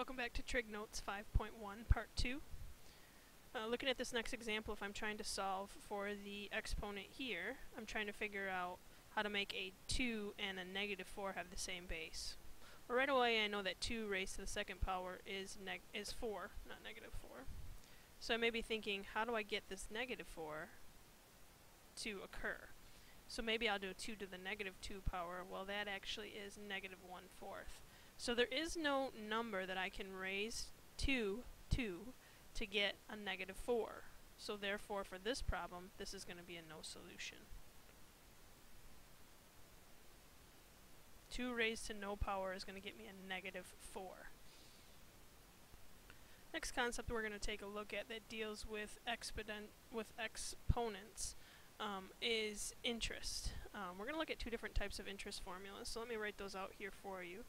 Welcome back to Trig Notes 5.1 Part 2. Looking at this next example, if I'm trying to solve for the exponent here, I'm trying to figure out how to make a 2 and a negative 4 have the same base. Well, right away I know that 2 raised to the second power is 4, not negative 4. So I may be thinking, how do I get this negative 4 to occur? So maybe I'll do a 2 to the negative 2 power. Well, that actually is negative 1/4. So there is no number that I can raise to 2 to get a negative 4. So therefore, for this problem, this is going to be a no solution. 2 raised to no power is going to get me a negative 4. Next concept we're going to take a look at that deals with exponents is interest. We're going to look at two different types of interest formulas. So let me write those out here for you.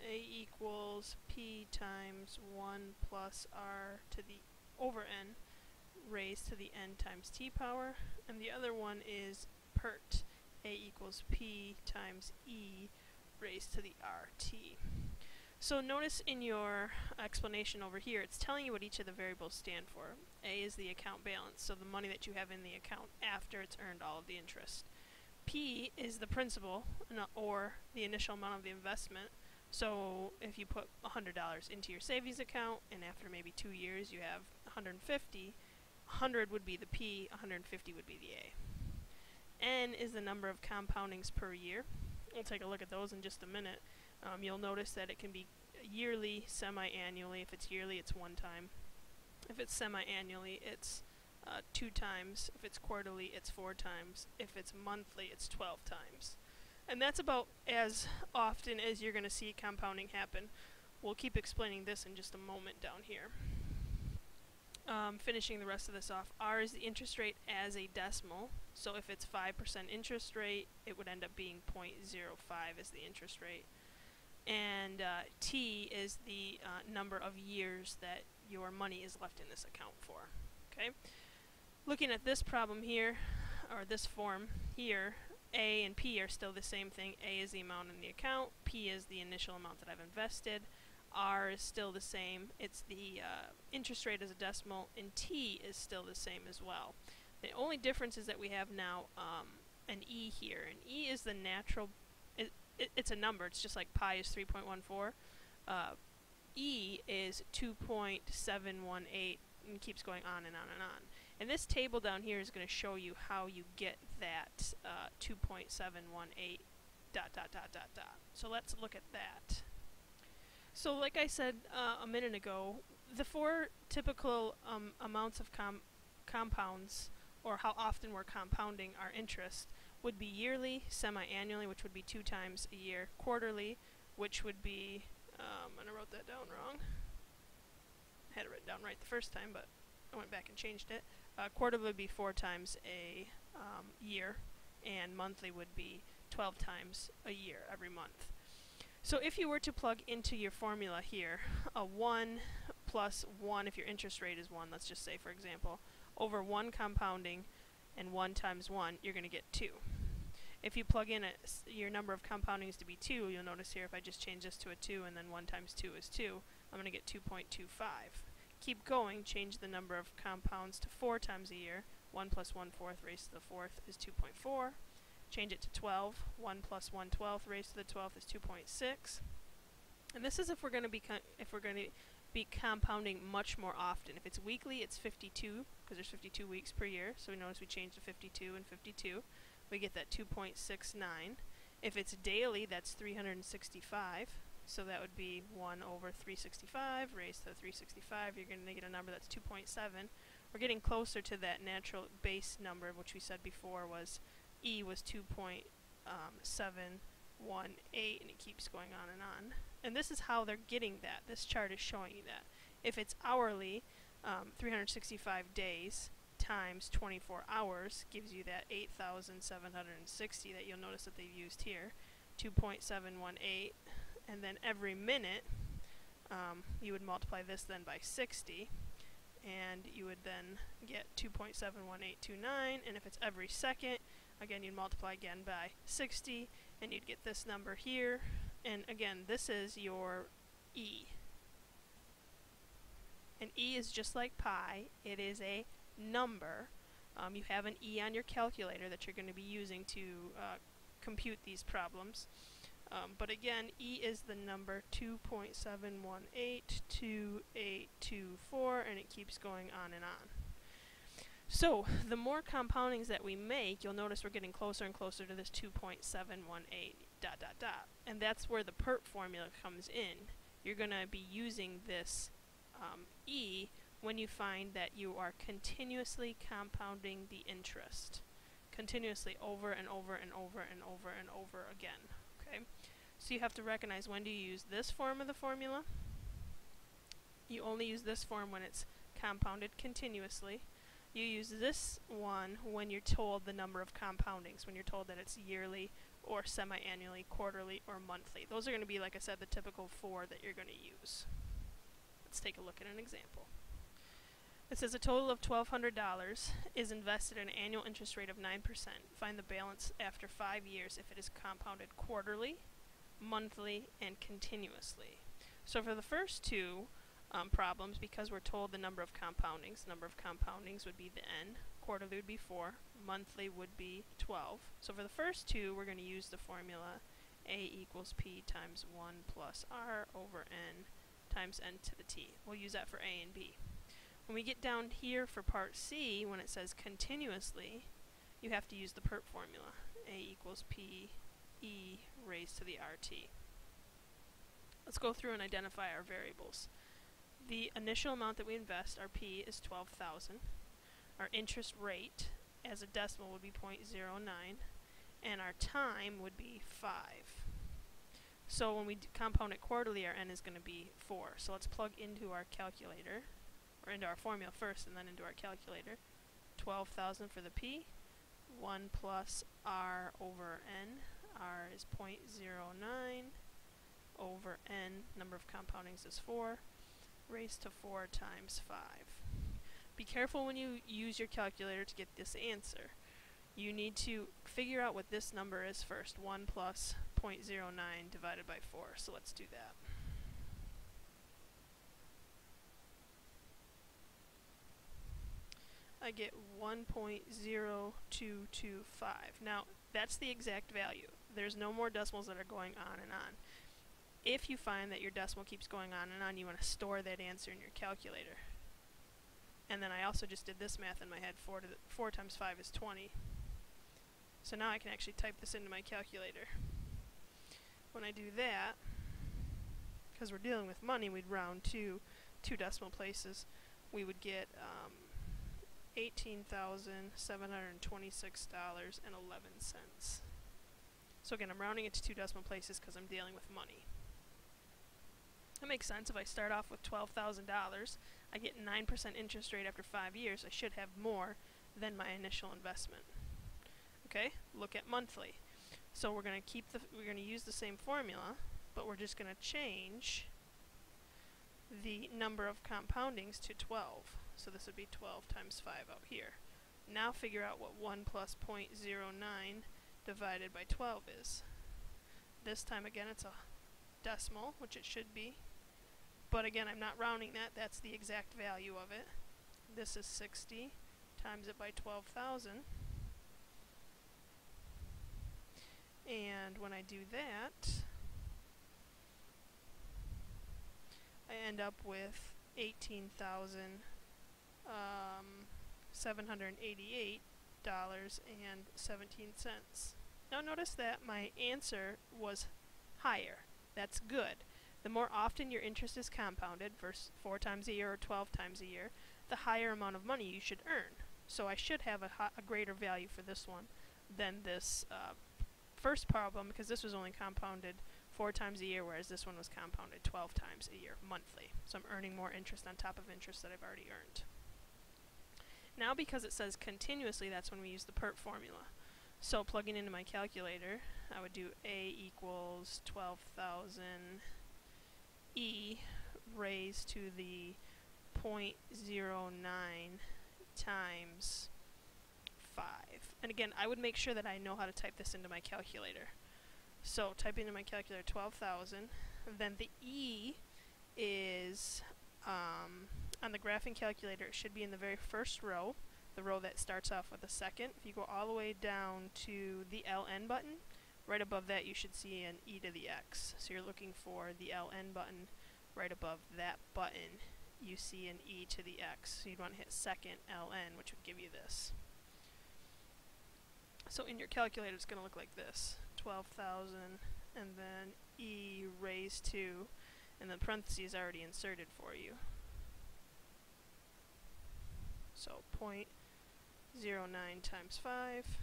A equals P times 1 plus R to the over n raised to the n times t power. And the other one is PERT. A equals P times E raised to the RT. So notice in your explanation over here, it's telling you what each of the variables stand for. A is the account balance, so the money that you have in the account after it's earned all of the interest. P is the principal, or the initial amount of the investment. So if you put $100 into your savings account, and after maybe 2 years you have $150, 100 would be the P, 150 would be the A. N is the number of compoundings per year. We'll take a look at those in just a minute. You'll notice that it can be yearly, semi-annually. If it's yearly, it's 1 time. If it's semi-annually, it's 2 times. If it's quarterly, it's 4 times. If it's monthly, it's 12 times. And that's about as often as you're going to see compounding happen. We'll keep explaining this in just a moment down here. Finishing the rest of this off, R is the interest rate as a decimal. So if it's 5% interest rate, it would end up being 0.05 as the interest rate. And T is the number of years that your money is left in this account for. Okay. Looking at this problem here, or this form here, A and P are still the same thing. A is the amount in the account, P is the initial amount that I've invested, R is still the same, it's the interest rate as a decimal, and T is still the same as well. The only difference is that we have now an E here, and E is the natural, it's a number, it's just like pi is 3.14. E is 2.718, and keeps going on and on and on. And this table down here is going to show you how you get that 2.718 ... So let's look at that. So like I said a minute ago, the 4 typical amounts of compounds, or how often we're compounding our interest, would be yearly, semi-annually, which would be 2 times a year, quarterly, which would be, and I wrote that down wrong. I had it written down right the first time, but I went back and changed it. Quarterly would be 4 times a year, and monthly would be 12 times a year, every month. So if you were to plug into your formula here, a 1 plus 1, if your interest rate is 1, let's just say for example, over 1 compounding and 1 times 1, you're going to get 2. If you plug in your number of compoundings to be 2, you'll notice here if I just change this to a 2 and then 1 times 2 is 2, I'm going to get 2.25. Keep going, change the number of compounds to 4 times a year. 1 plus 1/4 raised to the 4th is 2.4. Change it to 12. 1 plus 1/12 raised to the 12th is 2.6. And this is if we're going to be compounding much more often. If it's weekly, it's 52, because there's 52 weeks per year. So we notice we change to 52 and 52. We get that 2.69. If it's daily, that's 365. So that would be 1 over 365 raised to 365. You're going to get a number that's 2.7. We're getting closer to that natural base number, which we said before was E was 2.718, and it keeps going on and on. And this is how they're getting that. This chart is showing you that. If it's hourly, 365 days times 24 hours gives you that 8,760 that you'll notice that they've used here, 2.718. And then every minute, you would multiply this then by 60, and you would then get 2.71829, and if it's every second, again you'd multiply again by 60, and you'd get this number here, and again this is your E. And E is just like pi. It is a number. You have an E on your calculator that you're going to be using to compute these problems. But again, E is the number 2.7182824, and it keeps going on and on. So, the more compoundings that we make, you'll notice we're getting closer and closer to this 2.718 ... And that's where the PERT formula comes in. You're going to be using this E when you find that you are continuously compounding the interest. Continuously over and over and over and over and over again. Okay? So you have to recognize, when do you use this form of the formula? You only use this form when it's compounded continuously. You use this one when you're told the number of compoundings, when you're told that it's yearly or semi-annually, quarterly, or monthly. Those are going to be, like I said, the typical 4 that you're going to use. Let's take a look at an example. It says a total of $1,200 is invested at an annual interest rate of 9%. Find the balance after 5 years if it is compounded quarterly, monthly, and continuously. So for the first two problems, because we're told the number of compoundings would be the n, quarterly would be 4, monthly would be 12. So for the first two, we're going to use the formula A equals P times 1 plus R over N times N to the T. We'll use that for A and B. When we get down here for part C, when it says continuously, you have to use the PERT formula. A equals P E raised to the RT. Let's go through and identify our variables. The initial amount that we invest, our P, is $12,000. Our interest rate as a decimal would be 0.09, and our time would be 5. So when we compound it quarterly, our N is going to be 4. So let's plug into our calculator, or into our formula first and then into our calculator. 12,000 for the P, 1 plus R over N. R is 0.09 over N, number of compoundings is 4, raised to 4 times 5. Be careful when you use your calculator to get this answer. You need to figure out what this number is first. 1 plus 0.09 divided by 4. So let's do that. I get 1.0225. Now, that's the exact value. There's no more decimals that are going on and on. If you find that your decimal keeps going on and on, you want to store that answer in your calculator. And then I also just did this math in my head. 4 times 5 is 20. So now I can actually type this into my calculator. When I do that, because we're dealing with money, we'd round to 2 decimal places. We would get $18,726.11. So again, I'm rounding it to 2 decimal places because I'm dealing with money. That makes sense. If I start off with $12,000, I get 9% interest rate after 5 years. I should have more than my initial investment. Okay, look at monthly. So we're going to use the same formula, but we're just going to change the number of compoundings to 12. So this would be 12 times 5 out here. Now figure out what 1 plus 0.09 divided by 12 is. This time again it's a decimal, which it should be. But again, I'm not rounding that. That's the exact value of it. This is 60. Times it by 12,000. And when I do that, I end up with $18,788.17. Now notice that my answer was higher. That's good. The more often your interest is compounded, versus 4 times a year or 12 times a year, the higher amount of money you should earn. So I should have a greater value for this one than this first problem, because this was only compounded 4 times a year, whereas this one was compounded 12 times a year, monthly. So I'm earning more interest on top of interest that I've already earned. Now because it says continuously, that's when we use the PERT formula. So plugging into my calculator, I would do A equals 12,000 E raised to the 0.09 times 5. And again, I would make sure that I know how to type this into my calculator. So type into my calculator 12,000, then the E is on the graphing calculator, it should be in the very first row, the row that starts off with a second. If you go all the way down to the LN button, right above that you should see an e to the x. So you're looking for the LN button. Right above that button you see an e to the x. So you'd want to hit second LN, which would give you this. So in your calculator it's going to look like this. 12,000 and then e raised to, and the parentheses already inserted for you. So 0.09 times 5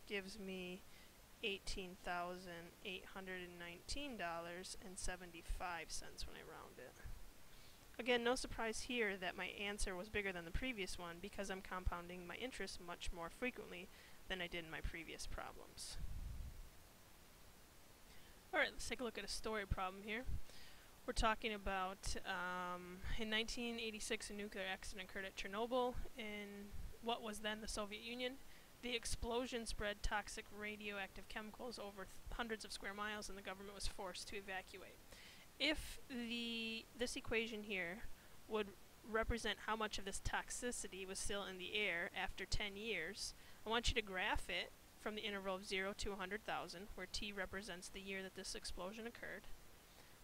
gives me $18,819.75 when I round it. Again, no surprise here that my answer was bigger than the previous one because I'm compounding my interest much more frequently than I did in my previous problems. Alright, let's take a look at a story problem here. We're talking about in 1986 a nuclear accident occurred at Chernobyl in what was then the Soviet Union. The explosion spread toxic radioactive chemicals over hundreds of square miles and the government was forced to evacuate. If this equation here would represent how much of this toxicity was still in the air after 10 years, I want you to graph it from the interval of 0 to 100,000, where t represents the year that this explosion occurred.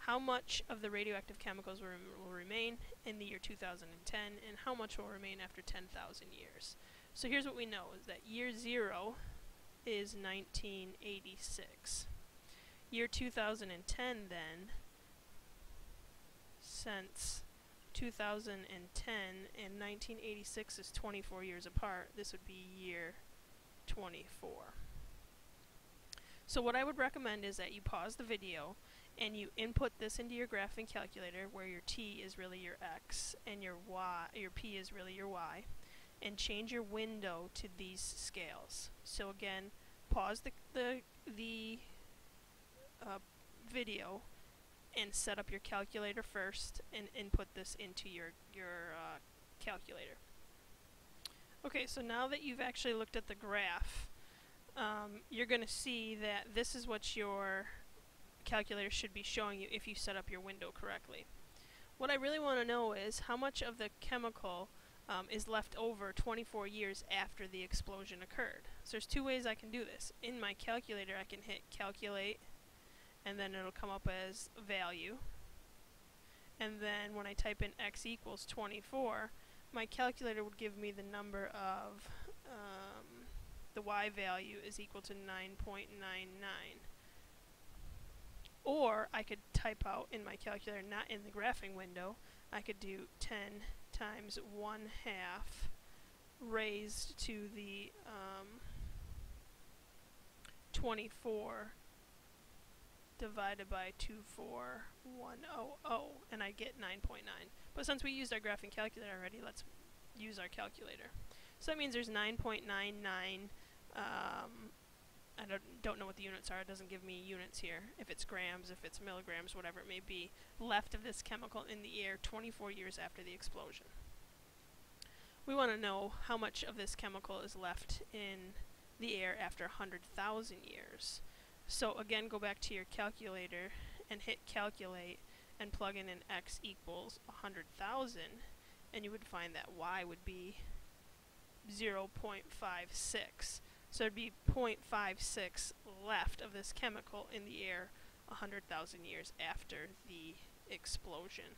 How much of the radioactive chemicals will remain in the year 2010, and how much will remain after 10,000 years. So here's what we know, is that year 0 is 1986. Year 2010 then, since 2010 and 1986 is 24 years apart, this would be year 24. So what I would recommend is that you pause the video and you input this into your graphing calculator where your t is really your x and your p is really your y, and change your window to these scales. So again, pause the video and set up your calculator first and input this into your calculator. Okay, so now that you've actually looked at the graph, you're going to see that this is what your calculator should be showing you if you set up your window correctly. What I really want to know is how much of the chemical is left over 24 years after the explosion occurred. So there's two ways I can do this. In my calculator I can hit calculate and then it'll come up as value, and then when I type in x equals 24, my calculator would give me the number of the y value is equal to 9.99. Or I could type out in my calculator, not in the graphing window, I could do 10 times 1/2 raised to the 24 divided by 24100, and I get 9.9. But since we used our graphing calculator already, let's use our calculator. So that means there's 9.99, I don't know what the units are, it doesn't give me units here, if it's grams, if it's milligrams, whatever it may be, left of this chemical in the air 24 years after the explosion. We want to know how much of this chemical is left in the air after 100,000 years. So again, go back to your calculator and hit calculate and plug in an x equals 100,000, and you would find that y would be 0.56. So there'd be 0.56 left of this chemical in the air 100,000 years after the explosion,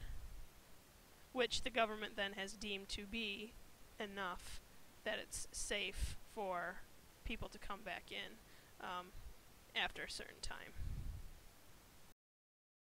which the government then has deemed to be enough that it's safe for people to come back in after a certain time.